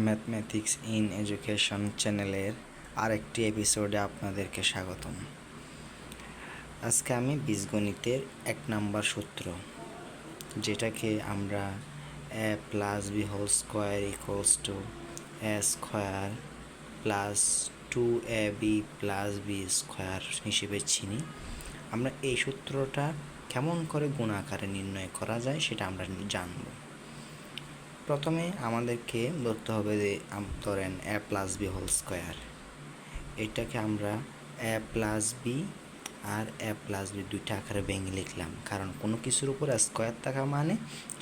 Mathematics in education চ্যানেলের আরেকটি এপিসোডে আপনাদেরকে স্বাগতম। আজকে আমি বীজগণিতের 1 নম্বর সূত্র, যেটাকে আমরা a plus b whole square equals to a square plus 2ab plus b square হিসেবে চিনি। আমরা এই সূত্রটা কেমন করে গুণ আকারে নির্ণয় করা যায় সেটা আমরা জানব। প্রথমে আমাদেরকে ধরতে হবে যে ধরেন a plus b whole square, এটাকে আমরা a প্লাস বি আর a প্লাস বি দুইটা আকারে ভেঙে লিখলাম, কারণ কোনো কিছুর উপর স্কোয়ার থাকা মানে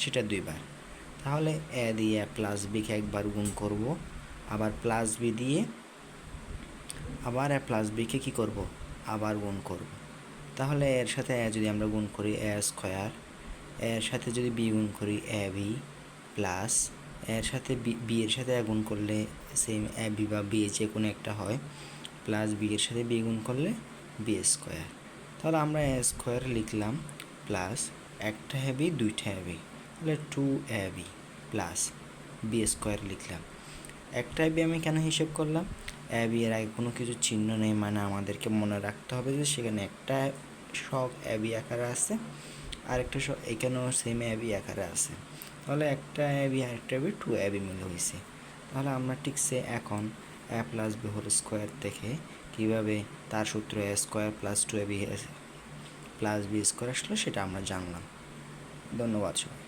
সেটা দুইবার। তাহলে a দিয়ে a প্লাস বিকে একবার গুণ করব, আবার প্লাস বি দিয়ে আবার a প্লাস বিকে কী করব, আবার গুণ করব। তাহলে এর সাথে a যদি আমরা গুণ করি a স্কোয়ার, এর সাথে যদি বি গুণ করি a বি প্লাস এর সাথে বি এর সাথে গুণ করলে সেম এ বি বা বি যে কোনো একটা হয়, প্লাস বি এর সাথে বি গুণ করলে বি স্কোয়ার। তাহলে আমরা এ স্কোয়ার লিখলাম প্লাস একটা বি দুইটা বি, তাহলে 2ab প্লাস বি স্কোয়ার লিখলাম। একটা বি আমি কেন হিসেব করলাম, এ বি এর আগে কোনো কিছু চিহ্ন নেই, মানে আমাদেরকে মনে রাখতে হবে যে সেখানে একটা শখ এ বি আকারে আছে আর একটা শখ এখানেও সেম এ বি আকারে আছে। তাহলে একটা এ বি আর একটা বি 2ab মিলে হয়েছে। তাহলে আমরা ঠিক সে এখন a plus b whole square থেকে কীভাবে তার সূত্র a square plus 2ab plus b square আসলো সেটা আমরা জানলাম। ধন্যবাদ সবাই।